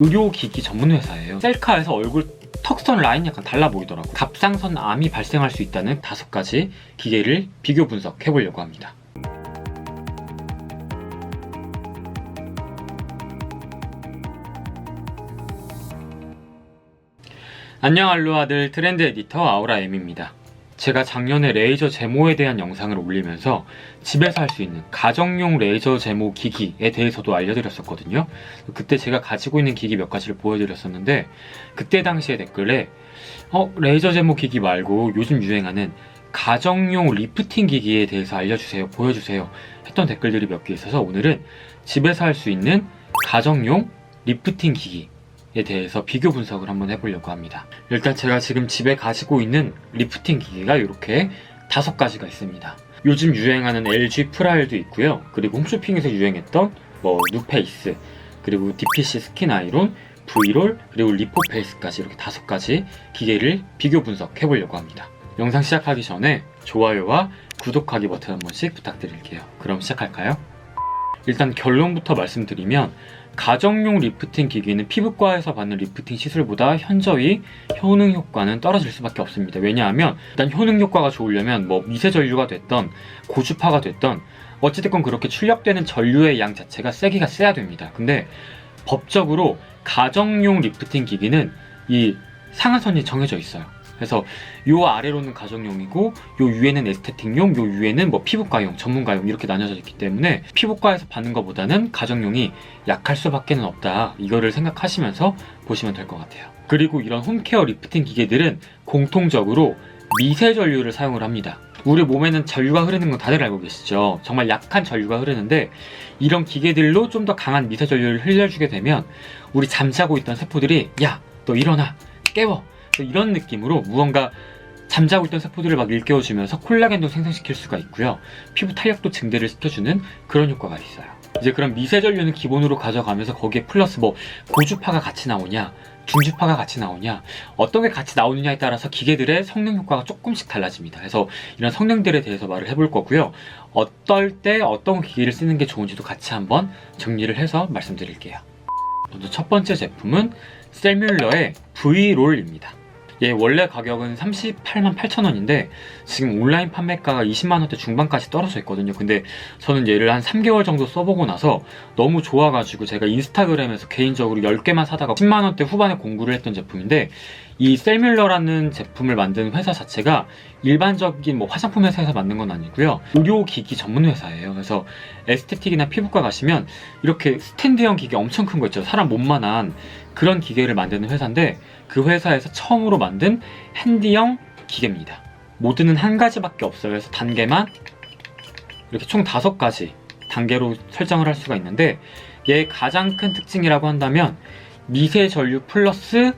의료기기 전문 회사예요. 셀카에서 얼굴 턱선 라인이 약간 달라 보이더라고요. 갑상선 암이 발생할 수 있다는 5가지 기계를 비교 분석해 보려고 합니다. 안녕 알로아들, 트렌드 에디터 아우라엠입니다. 제가 작년에 레이저 제모에 대한 영상을 올리면서 집에서 할 수 있는 가정용 레이저 제모 기기에 대해서도 알려드렸었거든요. 그때 제가 가지고 있는 기기 몇 가지를 보여드렸었는데, 그때 당시에 댓글에 레이저 제모 기기 말고 요즘 유행하는 가정용 리프팅 기기에 대해서 알려주세요, 보여주세요 했던 댓글들이 몇 개 있어서 오늘은 집에서 할 수 있는 가정용 리프팅 기기에 대해서 비교 분석을 한번 해보려고 합니다. 일단 제가 지금 집에 가지고 있는 리프팅 기기가 이렇게 5가지가 있습니다. 요즘 유행하는 LG 프라일도 있고요. 그리고 홈쇼핑에서 유행했던 누페이스, 그리고 DPC 스킨 아이론, V롤, 그리고 리포페이스까지 이렇게 5가지 기계를 비교 분석해 보려고 합니다. 영상 시작하기 전에 좋아요와 구독하기 버튼 한 번씩 부탁드릴게요. 그럼 시작할까요? 일단 결론부터 말씀드리면, 가정용 리프팅 기기는 피부과에서 받는 리프팅 시술보다 현저히 효능 효과는 떨어질 수밖에 없습니다. 왜냐하면 일단 효능 효과가 좋으려면 미세 전류가 됐던 고주파가 됐던 어찌됐건 그렇게 출력되는 전류의 양 자체가 세기가 세야 됩니다. 근데 법적으로 가정용 리프팅 기기는 이 상한선이 정해져 있어요. 그래서 요 아래로는 가정용이고 요 위에는 에스테틱용, 요 위에는 피부과용, 전문가용 이렇게 나뉘어져 있기 때문에 피부과에서 받는 것보다는 가정용이 약할 수밖에 없다, 이거를 생각하시면서 보시면 될 것 같아요. 그리고 이런 홈케어 리프팅 기계들은 공통적으로 미세 전류를 사용을 합니다. 우리 몸에는 전류가 흐르는 건 다들 알고 계시죠? 정말 약한 전류가 흐르는데, 이런 기계들로 좀 더 강한 미세 전류를 흘려주게 되면 우리 잠자고 있던 세포들이 야, 너 일어나, 깨워, 이런 느낌으로 무언가 잠자고 있던 세포들을 막 일깨워주면서 콜라겐도 생성시킬 수가 있고요. 피부 탄력도 증대를 시켜주는 그런 효과가 있어요. 이제 그럼 미세 전류는 기본으로 가져가면서 거기에 플러스 고주파가 같이 나오냐, 중주파가 같이 나오냐, 어떤 게 같이 나오느냐에 따라서 기계들의 성능 효과가 조금씩 달라집니다. 그래서 이런 성능들에 대해서 말을 해볼 거고요. 어떨 때 어떤 기기를 쓰는 게 좋은지도 같이 한번 정리를 해서 말씀드릴게요. 먼저 첫 번째 제품은 셀뮬러의 V롤입니다. 얘 원래 가격은 38만 8천원인데 지금 온라인 판매가가 20만원대 중반까지 떨어져 있거든요. 근데 저는 얘를 한 3개월 정도 써보고 나서 너무 좋아가지고 제가 인스타그램에서 개인적으로 10개만 사다가 10만원대 후반에 공구를 했던 제품인데, 이 셀뮬러라는 제품을 만드는 회사 자체가 일반적인 화장품 회사에서 만든 건 아니고요. 의료기기 전문 회사예요. 그래서 에스테틱이나 피부과 가시면 이렇게 스탠드형 기계 엄청 큰 거 있죠. 사람 몸만한 그런 기계를 만드는 회사인데, 그 회사에서 처음으로 만든 핸디형 기계입니다. 모드는 한 가지밖에 없어요. 그래서 단계만 이렇게 총 5가지 단계로 설정을 할 수가 있는데, 얘의 가장 큰 특징이라고 한다면 미세 전류 플러스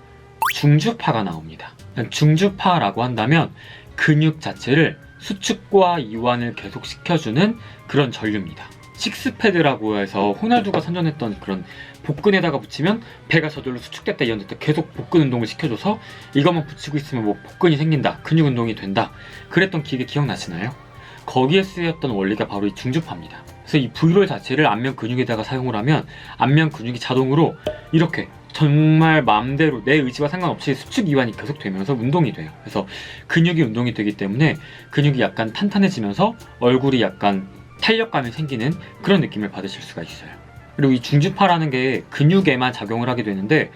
중주파가 나옵니다. 중주파라고 한다면 근육 자체를 수축과 이완을 계속 시켜주는 그런 전류입니다. 식스패드라고 해서 호날두가 선전했던 그런 복근에다가 붙이면 배가 저절로 수축됐다 이런 데 계속 복근 운동을 시켜줘서 이것만 붙이고 있으면 복근이 생긴다, 근육 운동이 된다, 그랬던 기계 기억나시나요? 거기에 쓰였던 원리가 바로 이 중주파입니다. 그래서 이 V롤 자체를 안면 근육에다가 사용을 하면 안면 근육이 자동으로 이렇게 정말 마음대로 내 의지와 상관없이 수축 이완이 계속 되면서 운동이 돼요. 그래서 근육이 운동이 되기 때문에 근육이 약간 탄탄해지면서 얼굴이 약간 탄력감이 생기는 그런 느낌을 받으실 수가 있어요. 그리고 이 중주파라는 게 근육에만 작용을 하게 되는데,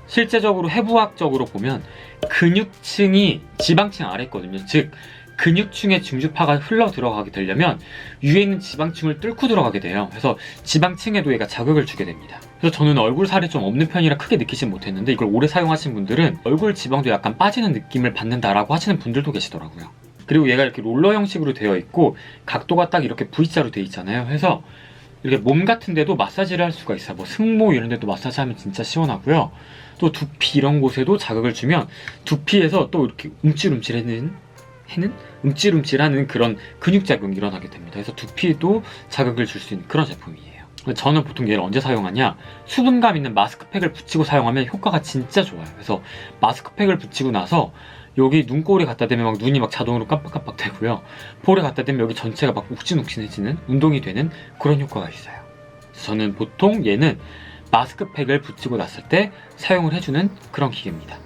실제적으로 해부학적으로 보면 근육층이 지방층 아래 있거든요. 즉 근육층에 중주파가 흘러 들어가게 되려면 위에 있는 지방층을 뚫고 들어가게 돼요. 그래서 지방층에도 얘가 자극을 주게 됩니다. 그래서 저는 얼굴 살이 좀 없는 편이라 크게 느끼진 못했는데, 이걸 오래 사용하신 분들은 얼굴 지방도 약간 빠지는 느낌을 받는다라고 하시는 분들도 계시더라고요. 그리고 얘가 이렇게 롤러 형식으로 되어 있고 각도가 딱 이렇게 V자로 되어 있잖아요. 그래서 이렇게 몸 같은 데도 마사지를 할 수가 있어요. 승모 이런 데도 마사지 하면 진짜 시원하고요. 또 두피 이런 곳에도 자극을 주면 두피에서 또 이렇게 움찔움찔하는 그런 근육자극이 일어나게 됩니다. 그래서 두피에도 자극을 줄 수 있는 그런 제품이에요. 저는 보통 얘를 언제 사용하냐, 수분감 있는 마스크팩을 붙이고 사용하면 효과가 진짜 좋아요. 그래서 마스크팩을 붙이고 나서 여기 눈꼬리 갖다 대면 눈이 자동으로 깜빡깜빡 되고요. 볼에 갖다 대면 여기 전체가 욱신욱신해지는, 운동이 되는 그런 효과가 있어요. 저는 보통 얘는 마스크팩을 붙이고 났을 때 사용을 해주는 그런 기계입니다.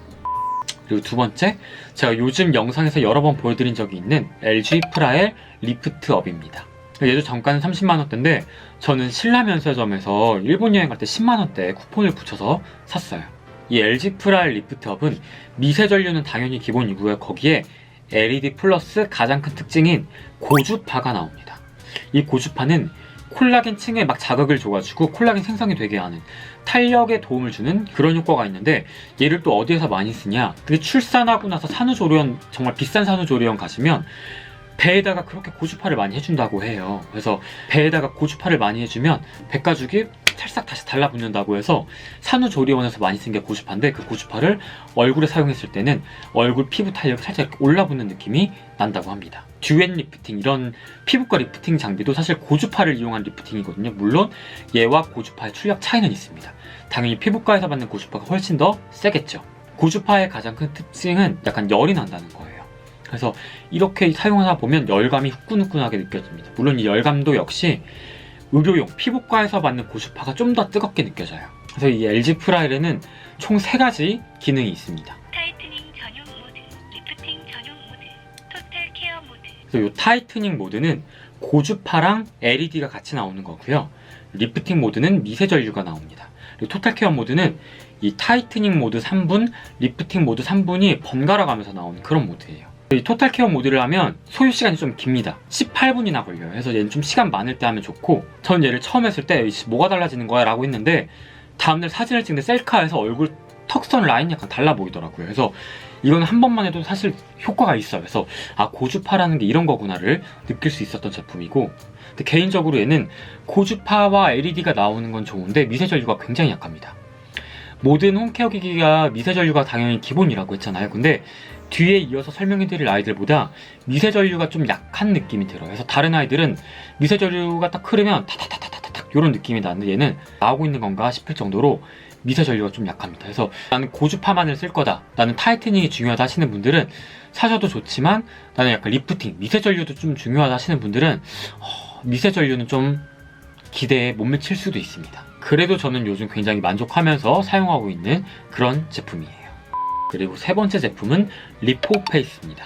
그리고 두 번째, 제가 요즘 영상에서 여러 번 보여드린 적이 있는 LG 프라엘 리프트업입니다. 얘도 정가는 30만원대인데 저는 신라면세점에서 일본 여행 갈 때 10만원대 쿠폰을 붙여서 샀어요. 이 LG 프라엘 리프트업은 미세 전류는 당연히 기본이고요. 거기에 LED 플러스 가장 큰 특징인 고주파가 나옵니다. 이 고주파는 콜라겐 층에 막 자극을 줘가지고 콜라겐 생성이 되게 하는, 탄력에 도움을 주는 그런 효과가 있는데, 얘를 또 어디에서 많이 쓰냐, 그게 출산하고 나서 산후조리원, 정말 비싼 산후조리원 가시면 배에다가 그렇게 고주파를 많이 해준다고 해요. 그래서 배에다가 고주파를 많이 해주면 배가죽이 찰싹 다시 달라붙는다고 해서 산후조리원에서 많이 쓴 게 고주파인데, 그 고주파를 얼굴에 사용했을 때는 얼굴 피부 탄력이 살짝 이렇게 올라붙는 느낌이 난다고 합니다. 듀엣 리프팅, 이런 피부과 리프팅 장비도 사실 고주파를 이용한 리프팅이거든요. 물론 얘와 고주파의 출력 차이는 있습니다. 당연히 피부과에서 받는 고주파가 훨씬 더 세겠죠. 고주파의 가장 큰 특징은 약간 열이 난다는 거예요. 그래서 이렇게 사용하다 보면 열감이 후끈후끈하게 느껴집니다. 물론 이 열감도 역시 의료용, 피부과에서 받는 고주파가 좀 더 뜨겁게 느껴져요. 그래서 이 LG 프라일에는 총 3가지 기능이 있습니다. 타이트닝 전용 모드, 리프팅 전용 모드, 토탈 케어 모드. 그래서 이 타이트닝 모드는 고주파랑 LED가 같이 나오는 거고요. 리프팅 모드는 미세 전류가 나옵니다. 그리고 토탈 케어 모드는 이 타이트닝 모드 3분, 리프팅 모드 3분이 번갈아 가면서 나오는 그런 모드예요. 이 토탈 케어 모드를 하면 소요 시간이 좀 깁니다. 18분이나 걸려요. 그래서 얘는 좀 시간 많을 때 하면 좋고, 전 얘를 처음 했을 때 뭐가 달라지는 거야? 라고 했는데 다음날 사진을 찍는데 셀카에서 얼굴 턱선 라인이 약간 달라 보이더라고요. 그래서 이건 한 번만 해도 사실 효과가 있어요. 그래서 아, 고주파라는 게 이런 거구나를 느낄 수 있었던 제품이고, 근데 개인적으로 얘는 고주파와 LED가 나오는 건 좋은데 미세 전류가 굉장히 약합니다. 모든 홈케어 기기가 미세 전류가 당연히 기본이라고 했잖아요. 근데 뒤에 이어서 설명해드릴 아이들보다 미세 전류가 좀 약한 느낌이 들어요. 그래서 다른 아이들은 미세 전류가 딱 흐르면 타타타타타탁 이런 느낌이 나는데 얘는 나오고 있는 건가 싶을 정도로 미세 전류가 좀 약합니다. 그래서 나는 고주파만을 쓸 거다, 나는 타이트닝이 중요하다 하시는 분들은 사셔도 좋지만, 나는 약간 리프팅, 미세 전류도 좀 중요하다 하시는 분들은 미세 전류는 좀 기대에 못 미칠 수도 있습니다. 그래도 저는 요즘 굉장히 만족하면서 사용하고 있는 그런 제품이에요. 그리고 세 번째 제품은 리포페이스입니다.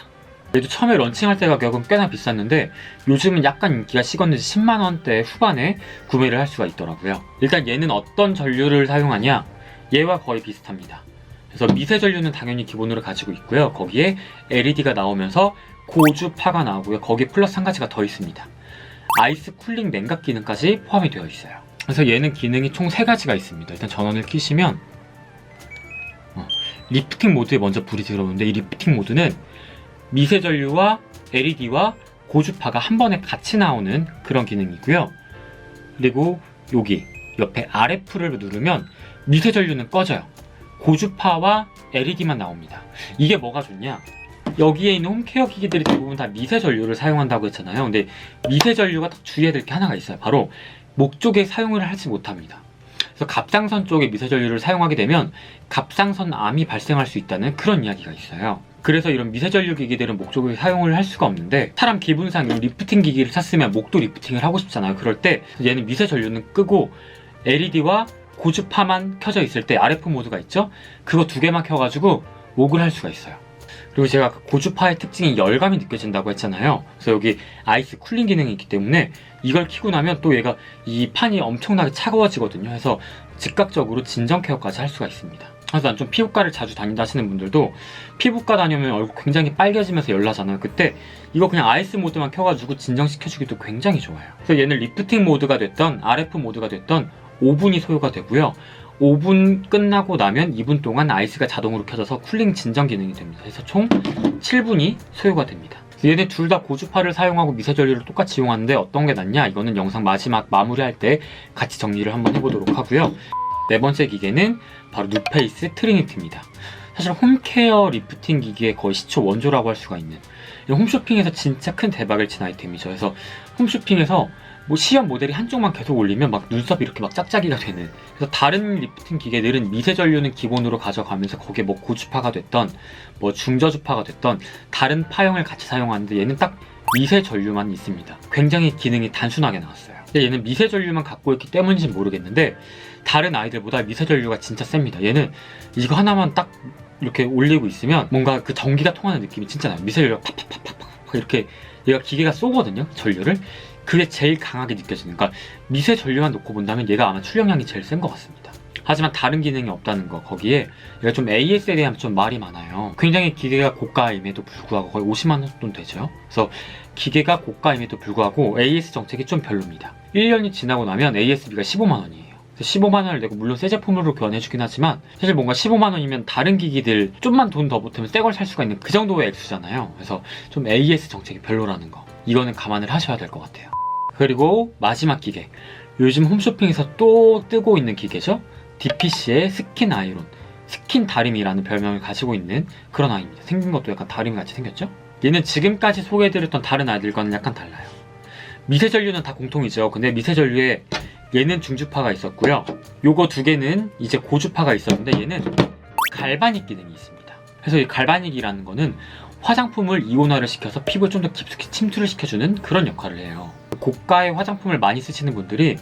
얘도 처음에 런칭할 때 가격은 꽤나 비쌌는데 요즘은 약간 인기가 식었는지 10만원대 후반에 구매를 할 수가 있더라고요. 일단 얘는 어떤 전류를 사용하냐, 얘와 거의 비슷합니다. 그래서 미세 전류는 당연히 기본으로 가지고 있고요. 거기에 LED가 나오면서 고주파가 나오고요. 거기에 플러스 한 가지가 더 있습니다. 아이스 쿨링 냉각 기능까지 포함이 되어 있어요. 그래서 얘는 기능이 총 3가지가 있습니다. 일단 전원을 켜시면 리프팅 모드에 먼저 불이 들어오는데, 이 리프팅 모드는 미세 전류와 LED와 고주파가 한 번에 같이 나오는 그런 기능이고요. 그리고 여기 옆에 RF를 누르면 미세 전류는 꺼져요. 고주파와 LED만 나옵니다. 이게 뭐가 좋냐? 여기에 있는 홈케어 기기들이 대부분 다 미세 전류를 사용한다고 했잖아요. 근데 미세 전류가 딱 주의해야 될 게 하나가 있어요. 바로 목 쪽에 사용을 하지 못합니다. 그래서 갑상선 쪽에 미세 전류를 사용하게 되면 갑상선암이 발생할 수 있다는 그런 이야기가 있어요. 그래서 이런 미세 전류 기기들은 목 쪽에 사용을 할 수가 없는데, 사람 기분상 이 리프팅 기기를 샀으면 목도 리프팅을 하고 싶잖아요. 그럴 때 얘는 미세 전류는 끄고 LED와 고주파만 켜져 있을 때 RF 모드가 있죠? 그거 2개만 켜가지고 목을 할 수가 있어요. 그리고 제가 고주파의 특징이 열감이 느껴진다고 했잖아요. 그래서 여기 아이스 쿨링 기능이 있기 때문에 이걸 켜고 나면 또 얘가 이 판이 엄청나게 차가워지거든요. 그래서 즉각적으로 진정 케어까지 할 수가 있습니다. 그래서 난 좀 피부과를 자주 다닌다 하시는 분들도 피부과 다녀오면 얼굴 굉장히 빨개지면서 열나잖아요. 그때 이거 그냥 아이스 모드만 켜가지고 진정시켜주기도 굉장히 좋아요. 그래서 얘는 리프팅 모드가 됐던 RF 모드가 됐던 5분이 소요가 되고요. 5분 끝나고 나면 2분 동안 아이스가 자동으로 켜져서 쿨링 진정 기능이 됩니다. 그래서 총 7분이 소요가 됩니다. 얘네 둘 다 고주파를 사용하고 미세 전류를 똑같이 이용하는데 어떤 게 낫냐? 이거는 영상 마지막 마무리할 때 같이 정리를 한번 해보도록 하고요. 네 번째 기계는 바로 누페이스 트리니티입니다. 사실 홈케어 리프팅 기기의 거의 시초 원조라고 할 수가 있는, 홈쇼핑에서 진짜 큰 대박을 친 아이템이죠. 그래서 홈쇼핑에서 뭐 시험 모델이 한쪽만 계속 올리면 막 눈썹이 이렇게 막 짝짝이가 되는, 그래서 다른 리프팅 기계들은 미세 전류는 기본으로 가져가면서 거기에 뭐 고주파가 됐던 뭐 중저주파가 됐던 다른 파형을 같이 사용하는데, 얘는 딱 미세 전류만 있습니다. 굉장히 기능이 단순하게 나왔어요. 근데 얘는 미세전류만 갖고 있기 때문인지는 모르겠는데 다른 아이들보다 미세전류가 진짜 셉니다. 얘는 이거 하나만 딱 이렇게 올리고 있으면 뭔가 그 전기가 통하는 느낌이 진짜 나요. 미세전류가 팍팍팍팍팍 이렇게 얘가 기계가 쏘거든요, 전류를. 그게 제일 강하게 느껴지는, 그러니까 미세전류만 놓고 본다면 얘가 아마 출력량이 제일 센 것 같습니다. 하지만 다른 기능이 없다는 거, 거기에 얘가 좀 AS에 대한 좀 말이 많아요. 굉장히 기계가 고가임에도 불구하고 거의 50만 원 돈 되죠. 그래서 기계가 고가임에도 불구하고 AS 정책이 좀 별로입니다. 1년이 지나고 나면 AS비가 15만 원이에요. 15만 원을 내고 물론 새 제품으로 교환해주긴 하지만 사실 뭔가 15만 원이면 다른 기기들 좀만 돈 더 보태면 새 걸 살 수가 있는 그 정도의 액수잖아요. 그래서 좀 AS 정책이 별로라는 거, 이거는 감안을 하셔야 될 것 같아요. 그리고 마지막 기계, 요즘 홈쇼핑에서 또 뜨고 있는 기계죠. DPC의 스킨 아이론, 스킨 다림이라는 별명을 가지고 있는 그런 아이입니다. 생긴 것도 약간 다림 같이 생겼죠. 얘는 지금까지 소개해드렸던 다른 아이들과는 약간 달라요. 미세전류는 다 공통이죠. 근데 미세전류에 얘는 중주파가 있었고요, 요거 두 개는 이제 고주파가 있었는데 얘는 갈바닉 기능이 있습니다. 그래서 이 갈바닉이라는 거는 화장품을 이온화를 시켜서 피부에 좀 더 깊숙이 침투를 시켜주는 그런 역할을 해요. 고가의 화장품을 많이 쓰시는 분들이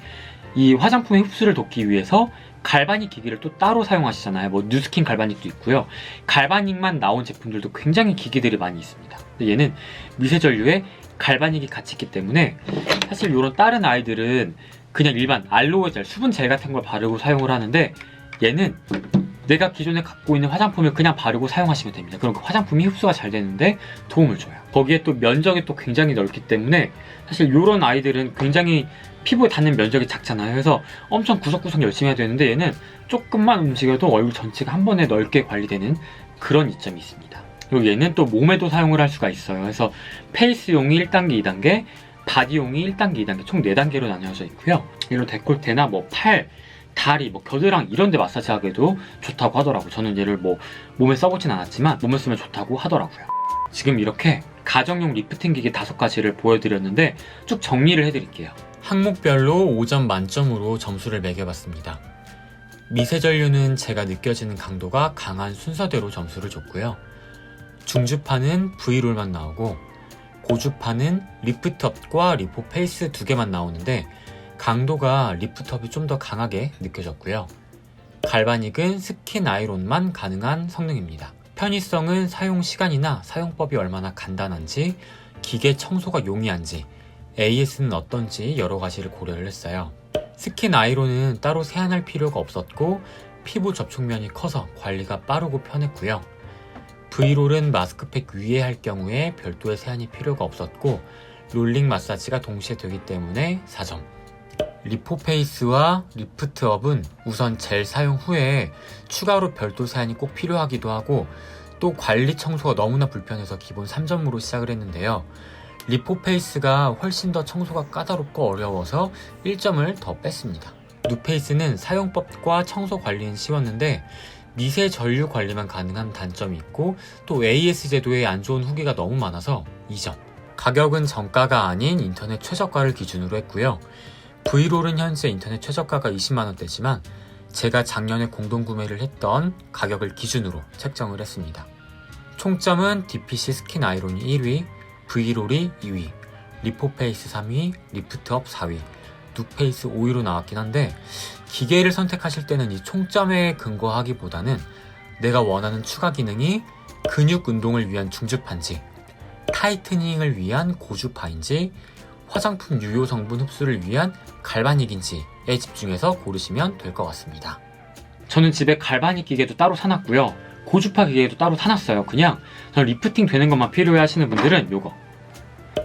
이 화장품의 흡수를 돕기 위해서 갈바닉 기기를 또 따로 사용하시잖아요. 뭐 뉴스킨 갈바닉도 있고요, 갈바닉만 나온 제품들도 굉장히 기기들이 많이 있습니다. 근데 얘는 미세전류에 갈바닉이 같이 있기 때문에 사실 이런 다른 아이들은 그냥 일반 알로에 젤, 수분 젤 같은 걸 바르고 사용을 하는데 얘는 내가 기존에 갖고 있는 화장품을 그냥 바르고 사용하시면 됩니다. 그럼 그 화장품이 흡수가 잘 되는데 도움을 줘요. 거기에 또 면적이 또 굉장히 넓기 때문에 사실 이런 아이들은 굉장히 피부에 닿는 면적이 작잖아요. 그래서 엄청 구석구석 열심히 해야 되는데 얘는 조금만 움직여도 얼굴 전체가 한 번에 넓게 관리되는 그런 이점이 있습니다. 그리고 얘는 또 몸에도 사용을 할 수가 있어요. 그래서 페이스용이 1단계, 2단계, 바디용이 1단계, 2단계 총 4단계로 나뉘어져 있고요. 이런 데콜테나 뭐 팔, 다리, 뭐 겨드랑 이런 데 마사지 하기도 좋다고 하더라고요. 저는 얘를 뭐 몸에 써보진 않았지만 몸에 쓰면 좋다고 하더라고요. 지금 이렇게 가정용 리프팅 기기 5가지를 보여드렸는데 쭉 정리를 해드릴게요. 항목별로 5점 만점으로 점수를 매겨봤습니다. 미세전류는 제가 느껴지는 강도가 강한 순서대로 점수를 줬고요. 중주파는 V롤만 나오고 고주파는 리프트업과 리포페이스 2개만 나오는데 강도가 리프트업이 좀 더 강하게 느껴졌고요. 갈바닉은 스킨 아이론만 가능한 성능입니다. 편의성은 사용 시간이나 사용법이 얼마나 간단한지, 기계 청소가 용이한지, AS는 어떤지 여러 가지를 고려를 했어요. 스킨 아이론은 따로 세안할 필요가 없었고 피부 접촉면이 커서 관리가 빠르고 편했고요. V롤은 마스크팩 위에 할 경우에 별도의 세안이 필요가 없었고 롤링 마사지가 동시에 되기 때문에 4점. 리포페이스와 리프트업은 우선 젤 사용 후에 추가로 별도 세안이 꼭 필요하기도 하고 또 관리 청소가 너무나 불편해서 기본 3점으로 시작을 했는데요. 리포페이스가 훨씬 더 청소가 까다롭고 어려워서 1점을 더 뺐습니다. 누페이스는 사용법과 청소 관리는 쉬웠는데 미세 전류 관리만 가능한 단점이 있고 또 AS 제도에 안 좋은 후기가 너무 많아서 2점. 가격은 정가가 아닌 인터넷 최저가를 기준으로 했고요. V롤은 현재 인터넷 최저가가 20만원대지만 제가 작년에 공동구매를 했던 가격을 기준으로 책정을 했습니다. 총점은 DPC 스킨 아이론이 1위, V롤이 2위, 리포페이스 3위, 리프트업 4위, 누페이스 5위로 나왔긴 한데 기계를 선택하실 때는 이 총점에 근거하기보다는 내가 원하는 추가 기능이 근육 운동을 위한 중주파인지 타이트닝을 위한 고주파인지 화장품 유효 성분 흡수를 위한 갈바닉인지에 집중해서 고르시면 될 것 같습니다. 저는 집에 갈바닉 기계도 따로 사놨고요. 고주파 기계도 따로 사놨어요. 그냥 저는 리프팅 되는 것만 필요해 하시는 분들은 요거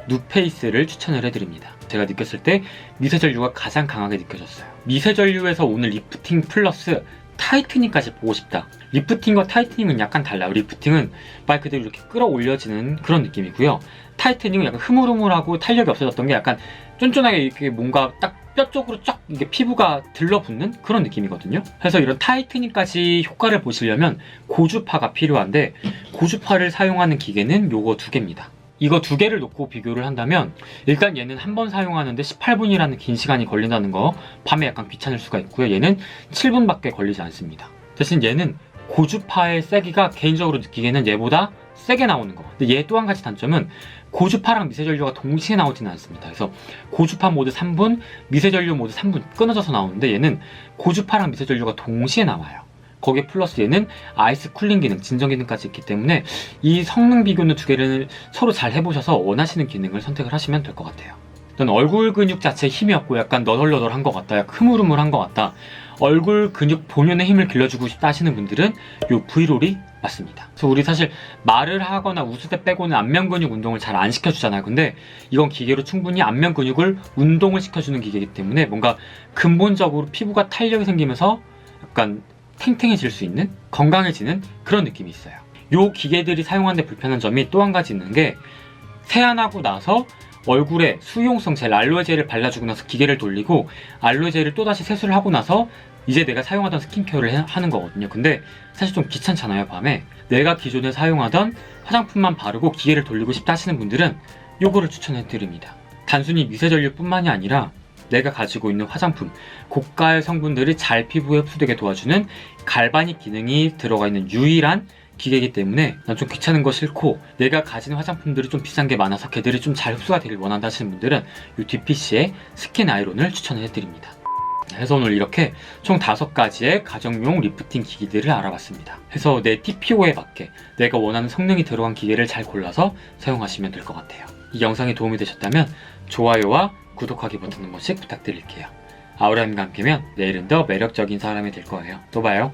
누페이스를 추천을 해드립니다. 제가 느꼈을 때 미세전류가 가장 강하게 느껴졌어요. 미세전류에서 오늘 리프팅 플러스 타이트닝까지 보고 싶다. 리프팅과 타이트닝은 약간 달라요. 리프팅은 말 그대로 이렇게 끌어올려지는 그런 느낌이고요. 타이트닝은 약간 흐물흐물하고 탄력이 없어졌던 게 약간 쫀쫀하게 이렇게 뭔가 딱 뼈 쪽으로 쫙 이게 피부가 들러붙는 그런 느낌이거든요. 그래서 이런 타이트닝까지 효과를 보시려면 고주파가 필요한데 고주파를 사용하는 기계는 요거 2개입니다. 이거 2개를 놓고 비교를 한다면 일단 얘는 한 번 사용하는데 18분이라는 긴 시간이 걸린다는 거, 밤에 약간 귀찮을 수가 있고요. 얘는 7분밖에 걸리지 않습니다. 대신 얘는 고주파의 세기가 개인적으로 느끼기에는 얘보다 세게 나오는 거. 근데 얘 또 한 가지 단점은 고주파랑 미세전류가 동시에 나오지는 않습니다. 그래서 고주파 모드 3분, 미세전류 모드 3분 끊어져서 나오는데 얘는 고주파랑 미세전류가 동시에 나와요. 거기에 플러스 얘는 아이스 쿨링 기능, 진정 기능까지 있기 때문에 이 성능 비교는 두 개를 서로 잘 해보셔서 원하시는 기능을 선택을 하시면 될 것 같아요. 전 얼굴 근육 자체에 힘이 없고 약간 너덜너덜한 것 같다, 약간 흐물흐물한 것 같다, 얼굴 근육 본연의 힘을 길러주고 싶다 하시는 분들은 요 V롤이 맞습니다. 그래서 우리 사실 말을 하거나 웃을 때 빼고는 안면 근육 운동을 잘 안 시켜주잖아요. 근데 이건 기계로 충분히 안면 근육을 운동을 시켜주는 기계이기 때문에 뭔가 근본적으로 피부가 탄력이 생기면서 약간 탱탱해질 수 있는, 건강해지는 그런 느낌이 있어요. 요 기계들이 사용하는데 불편한 점이 또 한 가지 있는 게, 세안하고 나서 얼굴에 수용성 젤, 알로에 젤을 발라주고 나서 기계를 돌리고 알로에 젤을 또다시 세수를 하고 나서 이제 내가 사용하던 스킨케어를 하는 거거든요. 근데 사실 좀 귀찮잖아요. 밤에 내가 기존에 사용하던 화장품만 바르고 기계를 돌리고 싶다 하시는 분들은 요거를 추천해드립니다. 단순히 미세전류 뿐만이 아니라 내가 가지고 있는 화장품, 고가의 성분들이 잘 피부에 흡수되게 도와주는 갈바닉 기능이 들어가 있는 유일한 기계이기 때문에 난 좀 귀찮은 거 싫고 내가 가진 화장품들이 좀 비싼 게 많아서 걔들이 좀 잘 흡수가 되길 원한다 하시는 분들은 이 DPC의 스킨 아이론을 추천해드립니다. 그래서 오늘 이렇게 총 5가지의 가정용 리프팅 기기들을 알아봤습니다. 그래서 내 TPO에 맞게 내가 원하는 성능이 들어간 기계를 잘 골라서 사용하시면 될 것 같아요. 이 영상이 도움이 되셨다면 좋아요와 구독하기 버튼 한 번씩 부탁드릴게요. 아우라님과 함께면 내일은 더 매력적인 사람이 될 거예요. 또 봐요.